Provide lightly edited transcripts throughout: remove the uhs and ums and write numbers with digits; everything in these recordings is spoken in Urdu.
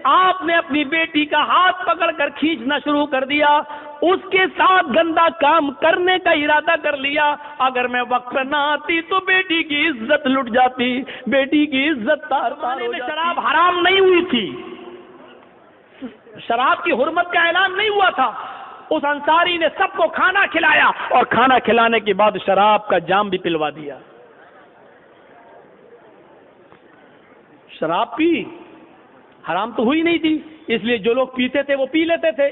آپ نے اپنی بیٹی کا ہاتھ پکڑ کر کھینچنا شروع کر دیا، اس کے ساتھ گندا کام کرنے کا ارادہ کر لیا۔ اگر میں وقت پر نہ آتی تو بیٹی کی عزت لٹ جاتی، بیٹی کی عزت تار تار ہو جاتی۔ شراب حرام نہیں ہوئی تھی، شراب کی حرمت کا اعلان نہیں ہوا تھا۔ اس انصاری نے سب کو کھانا کھلایا اور کھانا کھلانے کے بعد شراب کا جام بھی پلوا دیا۔ شراب پی، حرام تو ہوئی نہیں تھی، اس لیے جو لوگ پیتے تھے وہ پی لیتے تھے۔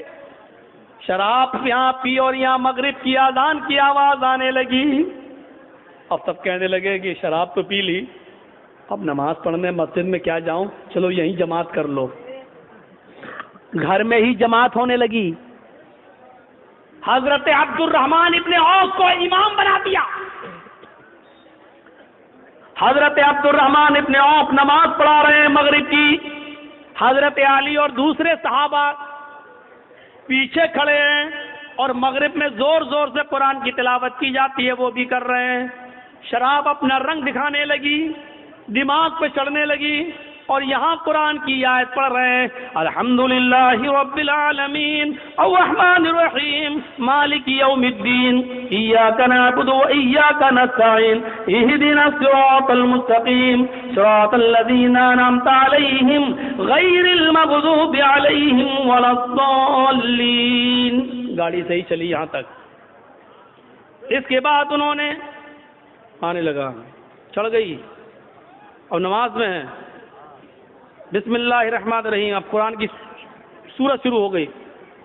شراب یہاں پی اور یہاں مغرب کی اذان کی آواز آنے لگی، اب سب کہنے لگے کہ شراب تو پی لی، اب نماز پڑھنے مسجد میں کیا جاؤں، چلو یہیں جماعت کر لو۔ گھر میں ہی جماعت ہونے لگی۔ حضرت عبد الرحمن ابن عوف کو امام بنا دیا۔ حضرت عبد الرحمن ابن عوف نماز پڑھا رہے ہیں مغرب کی، حضرت علی اور دوسرے صحابہ پیچھے کھڑے ہیں اور مغرب میں زور زور سے قرآن کی تلاوت کی جاتی ہے، وہ بھی کر رہے ہیں۔ شراب اپنا رنگ دکھانے لگی، دماغ پہ چڑھنے لگی، اور یہاں قرآن کی آیت پڑھ رہے ہیں، الحمدللہ رب العالمین الرحمن الرحیم مالک یوم الدین ایاک نعبد و ایاک نستعین اہدنا الصراط المستقیم صراط الذین انعمت علیہم غیر المغضوب علیہم ولا الضالین۔ گاڑی صحیح چلی یہاں تک۔ اس کے بعد انہوں نے آنے لگا، چڑھ گئی اور نماز میں ہے، بسم اللہ الرحمن الرحیم، اب قرآن کی سورت شروع ہو گئی،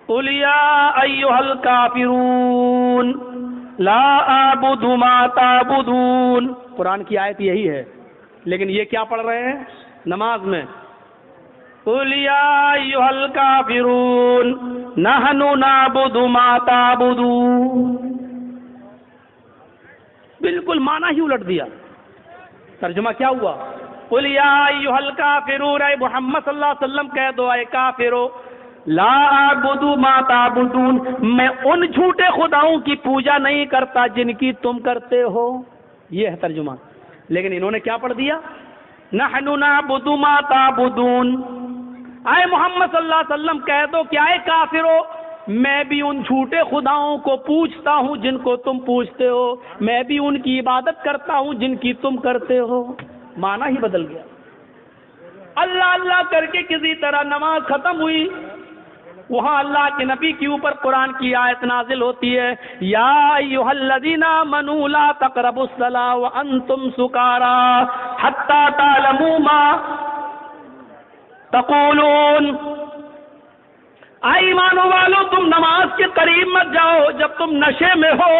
قل یا ایھا الکافرون لا اعبد ما تعبدون۔ قرآن کی آیت یہی ہے، لیکن یہ کیا پڑھ رہے ہیں نماز میں، قل یا ایھا الکافرون نحن نعبد ما تعبدون۔ بالکل معنی ہی الٹ دیا۔ ترجمہ کیا ہوا، قل یا ایھا الکافرون، اے محمد صلی اللہ علیہ وسلم کہہ دو اے کافرو، لا اعبد ما تعبدون، میں ان جھوٹے خداؤں کی پوجا نہیں کرتا جن کی تم کرتے ہو۔ یہ ہے ترجمہ، لیکن انہوں نے کیا پڑھ دیا، نحن نعبد ما تعبدون۔ اے محمد صلی اللہ علیہ وسلم کہہ دو کہ اے کافرو، میں بھی ان جھوٹے خداؤں کو پوجتا ہوں جن کو تم پوجتے ہو، میں بھی ان کی عبادت کرتا ہوں جن کی تم کرتے ہو۔ معنی ہی بدل گیا۔ اللہ اللہ کر کے کسی طرح نماز ختم ہوئی، وہاں اللہ کے نبی کے اوپر قرآن کی آیت نازل ہوتی ہے، یا ایھا الذین آمنوا لا تقربوا الصلاۃ وانتم سکارى حتی تعلموا ما تقولون۔ اے ایمان والو، تم نماز کے قریب مت جاؤ جب تم نشے میں ہو۔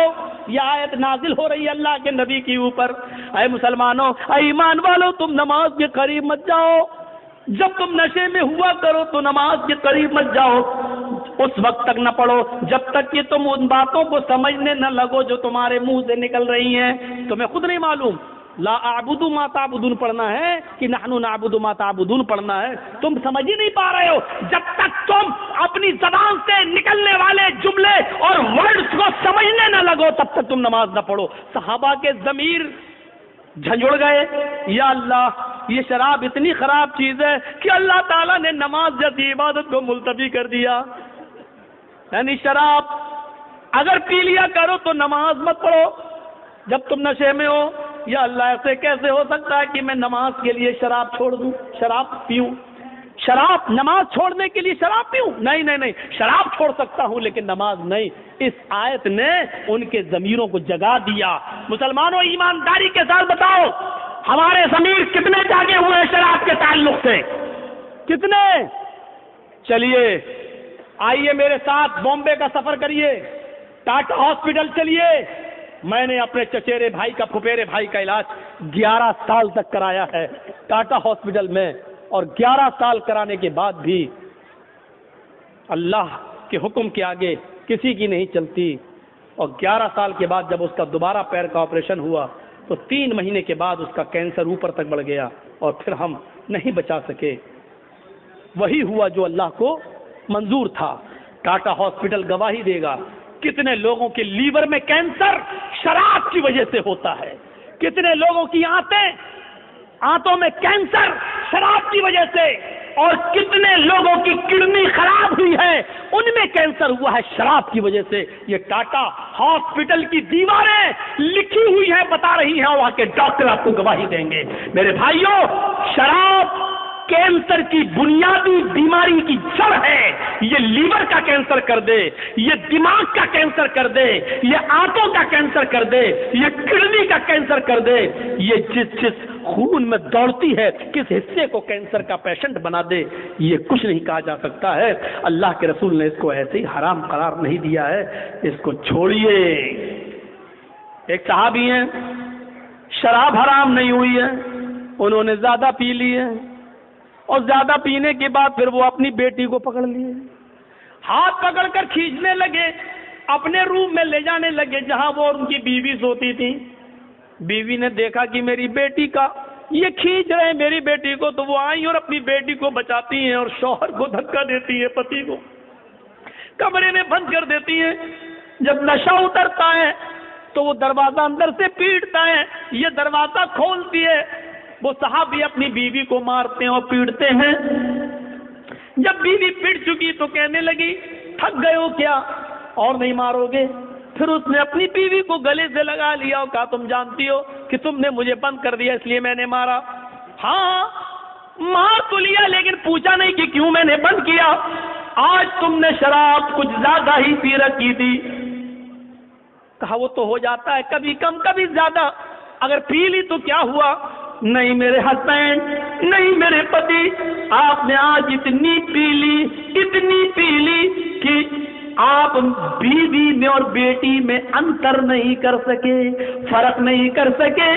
یہ آیت نازل ہو رہی ہے اللہ کے نبی کے اوپر، اے مسلمانوں، اے ایمان والو، تم نماز کے قریب مت جاؤ جب تم نشے میں ہوا کرو، تو نماز کے قریب مت جاؤ، اس وقت تک نہ پڑھو جب تک کہ تم ان باتوں کو سمجھنے نہ لگو جو تمہارے منہ سے نکل رہی ہیں۔ تمہیں خود نہیں معلوم لا اعبد ما تعبدون پڑھنا ہے کہ نحن نعبد ما تعبدون پڑھنا ہے، تم سمجھ ہی نہیں پا رہے ہو۔ جب تک تم اپنی زبان سے نکلنے والے جملے اور ورڈز کو سمجھنے نہ لگو تب تک تم نماز نہ پڑھو۔ صحابہ کے ضمیر جھنجھڑ گئے، یا اللہ، یہ شراب اتنی خراب چیز ہے کہ اللہ تعالیٰ نے نماز جیسی عبادت کو ملتوی کر دیا۔ یعنی شراب اگر پی لیا کرو تو نماز مت پڑھو جب تم نشے میں ہو۔ یا اللہ، ایسے کیسے ہو سکتا ہے کہ میں نماز کے لیے شراب چھوڑ دوں، شراب پیوں، شراب نماز چھوڑنے کے لیے شراب پیوں؟ نہیں نہیں نہیں، شراب چھوڑ سکتا ہوں لیکن نماز نہیں۔ اس آیت نے ان کے ضمیروں کو جگا دیا۔ مسلمانوں، ایمانداری کے ساتھ بتاؤ، ہمارے ضمیر کتنے جاگے ہوئے ہیں شراب کے تعلق سے؟ کتنے؟ چلیے آئیے میرے ساتھ بامبے کا سفر کریے، ٹاٹا ہاسپٹل چلیے۔ میں نے اپنے چچیرے بھائی کا، پھپھیرے بھائی کا علاج 11 سال تک کرایا ہے ٹاٹا ہاسپٹل میں، اور 11 سال کرانے کے بعد بھی اللہ کے حکم کے آگے کسی کی نہیں چلتی۔ اور 11 سال کے بعد جب اس کا دوبارہ پیر کا آپریشن ہوا تو 3 مہینے کے بعد اس کا کینسر اوپر تک بڑھ گیا اور پھر ہم نہیں بچا سکے۔ وہی ہوا جو اللہ کو منظور تھا۔ ٹاٹا ہاسپٹل گواہی دے گا، کتنے لوگوں کے لیور میں کینسر شراب کی وجہ سے ہوتا ہے، کتنے لوگوں کی آنتوں میں کینسر شراب کی وجہ سے، اور کتنے لوگوں کی کڈنی خراب ہوئی ہے، ان میں کینسر ہوا ہے شراب کی وجہ سے۔ یہ ٹاٹا ہاسپٹل کی دیواریں لکھی ہوئی ہیں، بتا رہی ہیں، وہاں کے ڈاکٹر آپ کو گواہی دیں گے۔ میرے بھائیوں، شراب کینسر کی بنیادی بیماری کی جڑ ہے۔ یہ لیور کا کینسر کر دے، یہ دماغ کا کینسر کر دے، یہ آنتوں کا کینسر کر دے، یہ کڈنی کا کینسر کر دے، یہ جس خون میں دوڑتی ہے کس حصے کو کینسر کا پیشنٹ بنا دے، یہ کچھ نہیں کہا جا سکتا ہے۔ اللہ کے رسول نے اس کو ایسے ہی حرام قرار نہیں دیا ہے، اس کو چھوڑیے۔ ایک صحابی ہیں، شراب حرام نہیں ہوئی ہے، انہوں نے زیادہ پی لی ہے، اور زیادہ پینے کے بعد پھر وہ اپنی بیٹی کو پکڑ لیے، ہاتھ پکڑ کر کھینچنے لگے، اپنے روم میں لے جانے لگے جہاں وہ ان کی بیوی سوتی تھی۔ بیوی نے دیکھا کہ میری بیٹی کا یہ کھینچ رہے ہیں میری بیٹی کو، تو وہ آئی اور اپنی بیٹی کو بچاتی ہیں اور شوہر کو دھکا دیتی ہے، پتی کو کمرے میں بند کر دیتی ہیں۔ جب نشہ اترتا ہے تو وہ دروازہ اندر سے پیٹتا ہے، یہ دروازہ کھولتی ہے، وہ صحابی اپنی بیوی کو مارتے ہیں اور پیٹتے ہیں۔ جب بیوی پیٹ چکی تو کہنے لگی تھک گئے ہو کیا اور نہیں مارو گے؟ پھر اس نے اپنی بیوی کو گلے سے لگا لیا اور کہا تم جانتی ہو کہ تم نے مجھے بند کر دیا اس لیے میں نے مارا۔ ہاں مار تو لیا لیکن پوچھا نہیں کہ کیوں میں نے بند کیا۔ آج تم نے شراب کچھ زیادہ ہی پی رکھی تھی۔ کہا وہ تو ہو جاتا ہے کبھی کم کبھی زیادہ، اگر پی لی تو کیا ہوا؟ نہیں میرے ہسبینڈ، نہیں میرے پتی، آپ نے آج اتنی پی لی کہ آپ بیوی میں اور بیٹی میں انتر نہیں کر سکے، فرق نہیں کر سکے۔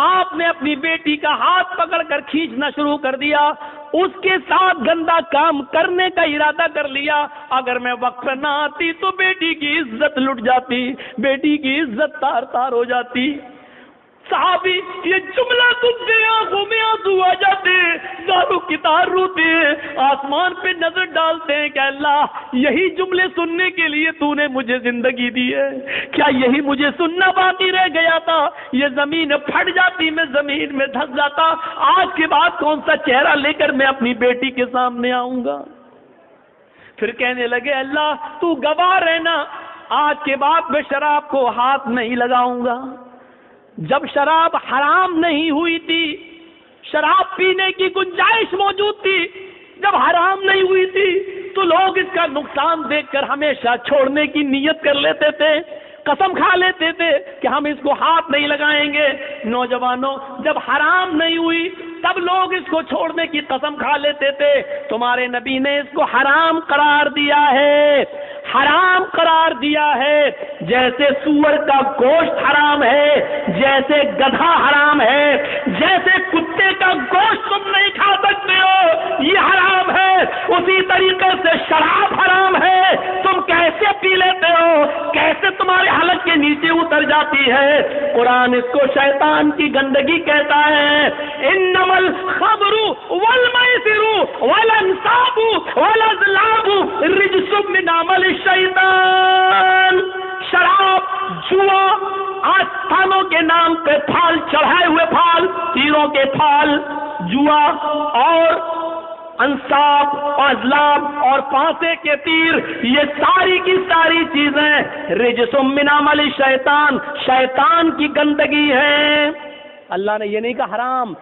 آپ نے اپنی بیٹی کا ہاتھ پکڑ کر کھینچنا شروع کر دیا، اس کے ساتھ گندا کام کرنے کا ارادہ کر لیا۔ اگر میں وقت پر نہ آتی تو بیٹی کی عزت لٹ جاتی، بیٹی کی عزت تار تار ہو جاتی۔ صحابی یہ جملہ سنتے آنکھوں میں آنسو آ جاتے ہیں، دارو کی تار روتے ہیں، آسمان پہ نظر ڈالتے ہیں کہ اللہ یہی جملے سننے کے لیے تو نے مجھے زندگی دی ہے، کیا یہی مجھے سننا باقی رہ گیا تھا؟ یہ زمین پھٹ جاتی، میں زمین میں دھس جاتا، آج کے بعد کون سا چہرہ لے کر میں اپنی بیٹی کے سامنے آؤں گا؟ پھر کہنے لگے اللہ تو گواہ رہنا، آج کے بعد میں شراب کو ہاتھ نہیں لگاؤں گا۔ جب شراب حرام نہیں ہوئی تھی، شراب پینے کی گنجائش موجود تھی، جب حرام نہیں ہوئی تھی تو لوگ اس کا نقصان دیکھ کر ہمیشہ چھوڑنے کی نیت کر لیتے تھے، قسم کھا لیتے تھے کہ ہم اس کو ہاتھ نہیں لگائیں گے۔ نوجوانوں جب حرام نہیں ہوئی تب لوگ اس کو چھوڑنے کی قسم کھا لیتے تھے، تمہارے نبی نے اس کو حرام قرار دیا ہے، حرام قرار دیا ہے۔ جیسے سور کا گوشت حرام ہے، جیسے گدھا حرام ہے، جیسے کتے کا گوشت تم نہیں کھا سکتے ہو یہ حرام ہے، اسی طریقے سے شراب حرام ہے۔ تم کیسے پی لیتے ہو، کیسے تمہارے حلق کے نیچے اتر جاتی ہے؟ قرآن اس کو شیطان کی گندگی کہتا ہے، انما الخمر والمیسر والانصاب والازلام رجس من عمل الشیطان۔ شراب، جوا، آستانوں کے نام پہ پھال چڑھائے ہوئے پھال، تیروں کے پھال، جوا اور انصاب اور ازلام اور پانسے کے تیر، یہ ساری کی ساری چیزیں رجس من عمل الشیطان، شیطان کی گندگی ہے۔ اللہ نے یہ نہیں کہا حرام،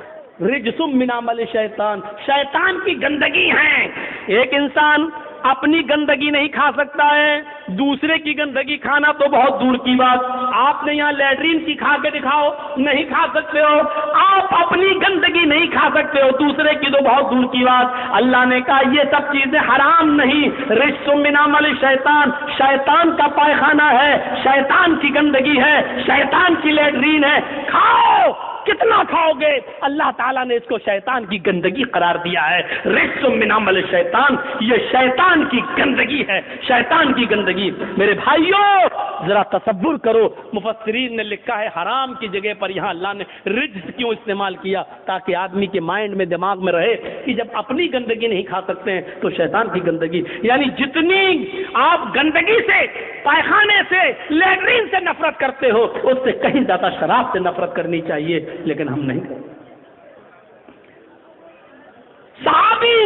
رجس من عمل الشیطان، شیطان کی گندگی ہے۔ ایک انسان اپنی گندگی نہیں کھا سکتا ہے، دوسرے کی گندگی کھانا تو بہت دور کی بات۔ آپ نے یہاں لیٹرین کی کھا کے دکھاؤ، نہیں کھا سکتے ہو۔ آپ اپنی گندگی نہیں کھا سکتے ہو، دوسرے کی تو بہت دور کی بات۔ اللہ نے کہا یہ سب چیزیں حرام نہیں، رجس من عمل شیطان، شیطان کا پائخانہ ہے، شیطان کی گندگی ہے، شیطان کی لیٹرین ہے، کھاؤ۔ کتنا کھاؤ گے؟ اللہ تعالیٰ نے اس کو شیطان کی گندگی قرار دیا ہے، رجس من عمل شیطان، یہ شیطان کی گندگی ہے، شیطان کی گندگی۔ میرے بھائیوں ذرا تصور کرو، مفسرین نے لکھا ہے حرام کی جگہ پر یہاں اللہ نے رجس کیوں استعمال کیا؟ تاکہ آدمی کے مائنڈ میں، دماغ میں رہے کہ جب اپنی گندگی نہیں کھا سکتے ہیں تو شیطان کی گندگی، یعنی جتنی آپ گندگی سے، پائخانے سے، لیٹرین سے نفرت کرتے ہو اس سے کہیں زیادہ شراب سے نفرت کرنی چاہیے، لیکن ہم نہیں کرتے۔ صحابی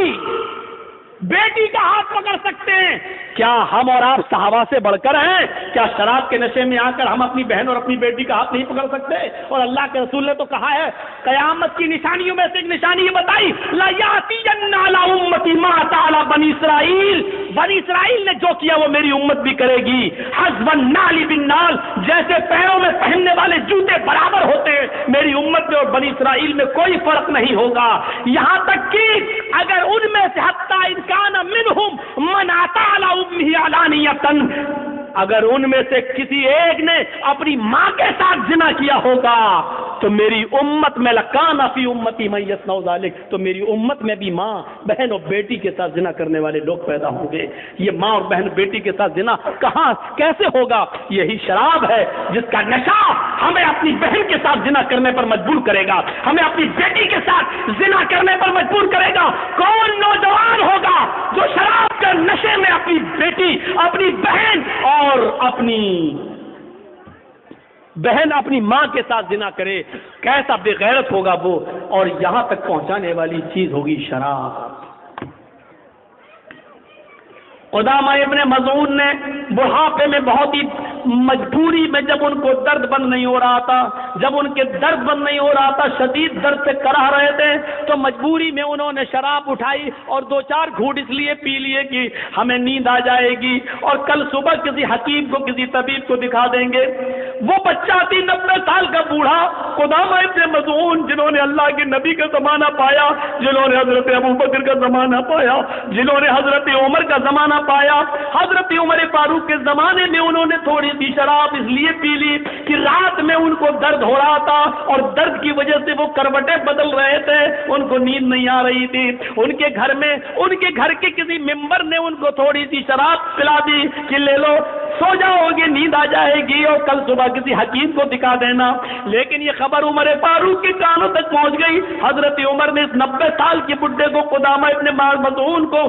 بیٹی کا ہاتھ پکڑ سکتے ہیں، کیا ہم اور آپ صحابہ سے بڑھ کر ہیں؟ کیا شراب کے نشے میں آ کر ہم اپنی بہن اور اپنی بیٹی کا ہاتھ نہیں پکڑ سکتے؟ اور اللہ کے رسول نے تو کہا ہے، قیامت کی نشانیوں میں سے ایک نشانی یہ بتائی، لا یاتین علی امتی ما تعالی بنی اسرائیل، بنی اسرائیل نے جو کیا وہ میری امت بھی کرے گی، حسب النال بالنال، جیسے پیروں میں پہننے والے جوتے برابر ہوتے ہیں، میری امت میں اور بنی اسرائیل میں کوئی فرق نہیں ہوگا، یہاں تک کہ اگر ان میں سے حتی انکان منہم من آتا علی امہ علانیۃ، اگر ان میں سے کسی ایک نے اپنی ماں کے ساتھ زنا کیا ہوگا تو میری امت میں لکان فی امتی من یصنع ذلک، تو میری امت میں بھی ماں بہن اور بیٹی کے ساتھ زنا کرنے والے لوگ پیدا ہوں گے۔ یہ ماں اور بہن بیٹی کے ساتھ زنا کہاں کیسے ہوگا؟ یہی شراب ہے جس کا نشہ ہمیں اپنی بہن کے ساتھ زنا کرنے پر مجبور کرے گا، ہمیں اپنی بیٹی کے ساتھ زنا کرنے پر مجبور کرے گا۔ کون نوجوان ہوگا جو شراب کے نشے میں اپنی بیٹی، اپنی بہن اور اپنی ماں کے ساتھ زنا کرے؟ کیسا بے غیرت ہوگا وہ، اور یہاں تک پہنچانے والی چیز ہوگی شراب۔ قدامہ ابن مظعون نے بڑھاپے میں بہت ہی مجبوری میں، جب ان کو درد بند نہیں ہو رہا تھا، جب ان کے درد بند نہیں ہو رہا تھا، شدید درد سے کراہ رہے تھے، تو مجبوری میں انہوں نے شراب اٹھائی اور 2-4 گھونٹ اس لیے پی لیے کہ ہمیں نیند آ جائے گی اور کل صبح کسی حکیم کو، کسی طبیب کو دکھا دیں گے۔ وہ بچہ تھی 90 سال کا بوڑھا قدامہ ابن مظعون، جنہوں نے اللہ کے نبی کا زمانہ پایا، جنہوں نے حضرت ابوبکر کا زمانہ پایا، جنہوں نے حضرت عمر کا زمانہ پایا، حضرت عمر فاروق کے زمانے میں انہوں نے تھوڑی سی شراب اس لیے پی لی کہ رات میں ان کو درد ہو رہا تھا اور درد کی وجہ سے وہ کروٹیں بدل رہے تھے، ان کو نیند نہیں آ رہی تھی۔ ان کے گھر کے کسی ممبر نے ان کو تھوڑی سی شراب پلا دی کہ لے لو، سو جاؤ گے، نیند آ جائے گی اور کل صبح کسی حکیم کو دکھا دینا۔ لیکن یہ خبر عمر فاروق کے کانوں تک پہنچ گئی۔ حضرت عمر نے اس 90 سال کے بڈھے کو، قدامہ ابن مظعون کو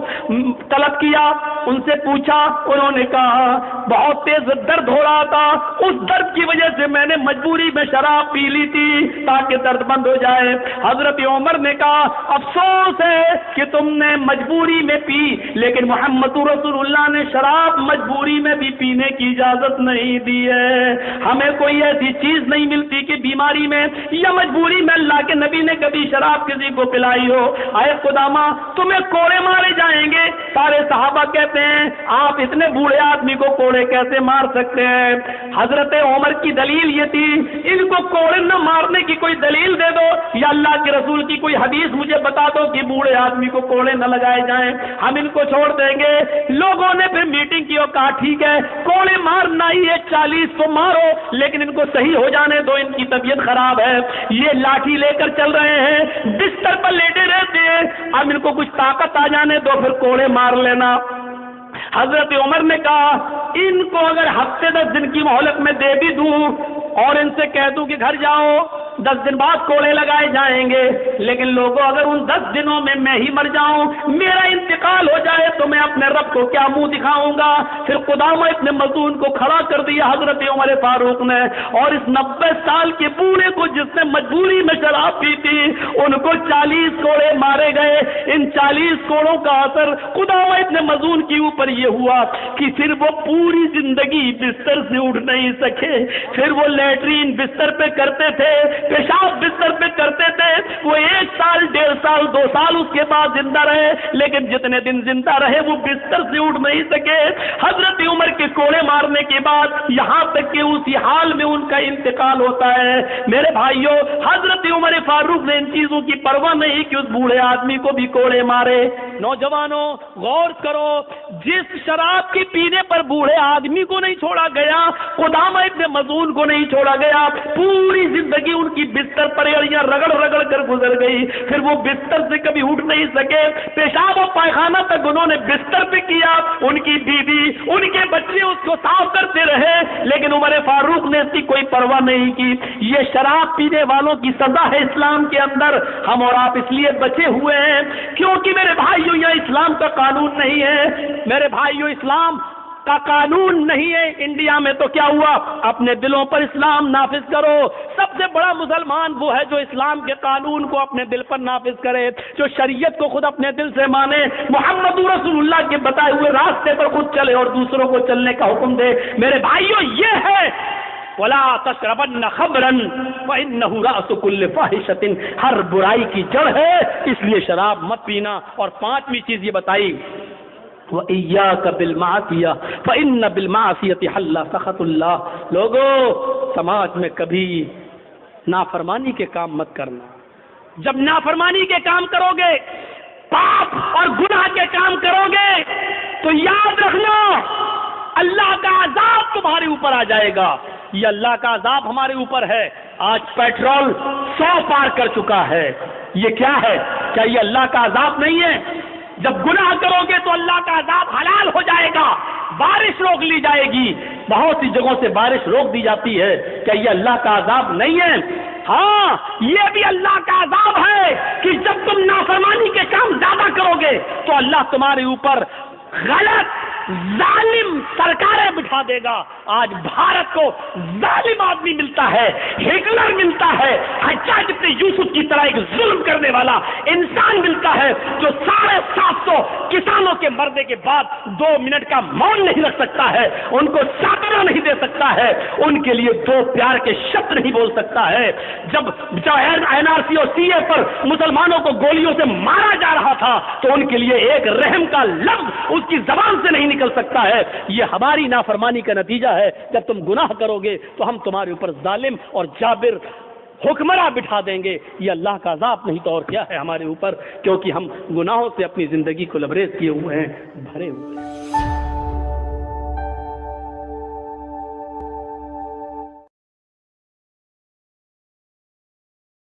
طلب کیا، ان سے پوچھا، انہوں نے کہا بہت تیز درد ہو رہا تھا، اس درد کی وجہ سے میں نے مجبوری میں شراب پی لی تھی تاکہ درد بند ہو جائے۔ حضرت عمر نے کہا افسوس ہے کہ تم نے مجبوری میں پی، لیکن محمد رسول اللہ نے شراب مجبوری میں بھی پینے کی اجازت نہیں دی ہے۔ ہمیں کوئی ایسی چیز نہیں ملتی کہ بیماری میں یا مجبوری میں اللہ کے نبی نے کبھی شراب کسی کو پلائی ہو۔ اے قدامہ تمہیں کوڑے مارے جائیں گے۔ سارے صحابہ کہتے ہیں آپ اتنے بوڑھے آدمی کو کوڑے کیسے مار سکتے ہیں؟ حضرت عمر کی دلیل یہ تھی، ان کو کوڑے نہ مارنے کی کوئی دلیل دے دو یا اللہ کے رسول کی کوئی حدیث مجھے بتا دو کہ بوڑھے آدمی کو کوڑے نہ لگائے جائیں، ہم ان کو چھوڑ دیں گے۔ لوگوں نے پھر میٹنگ کی اور کہا ٹھیک ہے کوڑے مارنا ہی ہے، 40 کو مارو، لیکن ان کو صحیح ہو جانے دو، ان کی طبیعت خراب ہے، یہ لاٹھی لے کر چل رہے ہیں، بستر پر لیٹے رہتے ہیں، اب ان کو کچھ طاقت آ جانے دو پھر کوڑے مار لینا۔ حضرت عمر نے کہا ان کو اگر ہفتے 10 دن کی مہلت میں دے بھی دوں اور ان سے کہہ دوں کہ گھر جاؤ، 10 دن بعد کوڑے لگائے جائیں گے، لیکن لوگوں اگر ان 10 دنوں میں میں ہی مر جاؤں، میرا انتقال ہو جائے تو میں اپنے رب کو کیا منہ دکھاؤں گا؟ پھر قدامہ ابن مظعون کو کھڑا کر دیا حضرت عمر فاروق نے، اور اس 90 سال کے بوڑھے کو جس نے مجبوری میں شراب پی تھی ان کو 40 کوڑے مارے گئے۔ ان 40 کوڑوں کا اثر قدامہ ابن مظعون کے اوپر یہ ہوا کہ پھر وہ پوری زندگی بستر سے اٹھ نہیں سکے، پھر وہ لیٹرین بستر پہ کرتے تھے، پیشاب بستر پہ کرتے تھے، وہ 1 سال 1.5 سال 2 سال اس کے بعد زندہ رہے، لیکن جتنے دن زندہ رہے وہ بستر سے اٹھ نہیں سکے۔ حضرت عمر کے کوڑے مارنے کے بعد یہاں تک کہ اسی حال میں ان کا انتقال ہوتا ہے۔ میرے بھائیوں، حضرت عمر فاروق نے ان چیزوں کی پرواہ نہیں کہ اس بوڑھے آدمی کو بھی کوڑے مارے۔ نوجوانوں غور کرو، جس شراب کے پینے پر بوڑھے آدمی کو نہیں چھوڑا گیا، قدامہ ابن مظعون کو نہیں چھوڑا گیا، پوری زندگی ان کی بستر پر اڑیاں رگڑ رگڑ کر گزر گئی، پھر وہ بستر سے کبھی اٹھ نہیں سکے، پیشاب و پائخانہ تک انہوں نے بستر پہ کیا، ان کی بیوی ان کے بچے اس کو صاف کرتے رہے، لیکن عمر فاروق نے اس کی کوئی پرواہ نہیں کی۔ یہ شراب پینے والوں کی سزا ہے اسلام کے اندر، ہم اور آپ اس لیے بچے ہوئے ہیں کیونکہ میرے بھائیوں یہ اسلام کا قانون نہیں ہے۔ میرے بھائیوں اسلام کا قانون نہیں ہے۔ انڈیا میں تو کیا ہوا، اپنے دلوں پر اسلام نافذ کرو، سب سے بڑا مسلمان وہ ہے جو اسلام کے قانون کو اپنے دل پر نافذ کرے، جو شریعت کو خود اپنے دل سے مانے، محمد رسول اللہ کے بتائے ہوئے راستے پر خود چلے اور دوسروں کو چلنے کا حکم دے۔ میرے بھائیوں، یہ ہے وَلَا تَشْرَبَنَّ خَمْرًا فَإِنَّهُ رَأْسُ كُلِّ فَاحِشَةٍ، ہر برائی کی جڑ ہے، اس لیے شراب مت پینا۔ اور پانچویں چیز یہ بتائی وَإِيَّاكَ بِالْمَعْصِيَةِ فَإِنَّ بِالْمَعْصِيَةِ حَلَّ سَخَطُ اللَّهِ۔ لوگو، سماج میں کبھی نافرمانی کے کام مت کرنا۔ جب نافرمانی کے کام کرو گے، پاپ اور گناہ کے کام کرو گے، تو یاد رکھنا اللہ کا عذاب تمہارے اوپر آ جائے گا۔ یہ اللہ کا عذاب ہمارے اوپر ہے۔ آج پیٹرول 100 پار کر چکا ہے، یہ کیا ہے؟ کیا یہ اللہ کا عذاب نہیں ہے؟ جب گناہ کرو گے تو اللہ کا عذاب حلال ہو جائے گا، بارش روک لی جائے گی، بہت سی جگہوں سے بارش روک دی جاتی ہے۔ کیا یہ اللہ کا عذاب نہیں ہے؟ ہاں، یہ بھی اللہ کا عذاب ہے کہ جب تم نافرمانی کے کام زیادہ کرو گے تو اللہ تمہارے اوپر غلط ظالم سرکاریں بٹھا دے گا۔ آج بھارت کو ظالم آدمی ملتا ہے، ہٹلر ملتا ہے، حجاج ابن یوسف کی طرح ایک ظلم کرنے والا انسان ملتا ہے جو 750 کسانوں کے مرنے کے بعد 2 منٹ کا مون نہیں رکھ سکتا ہے، ان کو ساتنا نہیں دے سکتا ہے، ان کے لیے 2 پیار کے شبد نہیں بول سکتا ہے۔ جب NRC اور CA پر مسلمانوں کو گولیوں سے مارا جا رہا تھا تو ان کے لیے ایک رحم کا لفظ اس کی زبان سے نہیں نکل سکتا ہے۔ یہ ہماری نافرمانی کا نتیجہ ہے۔ جب تم گناہ کرو گے تو ہم تمہارے اوپر ظالم اور جابر حکمراں بٹھا دیں گے۔ یہ اللہ کا عذاب نہیں تو اور کیا ہے ہمارے اوپر، کیونکہ ہم گناہوں سے اپنی زندگی کو لبریز کیے ہوئے ہیں، بھرے ہوئے ہیں۔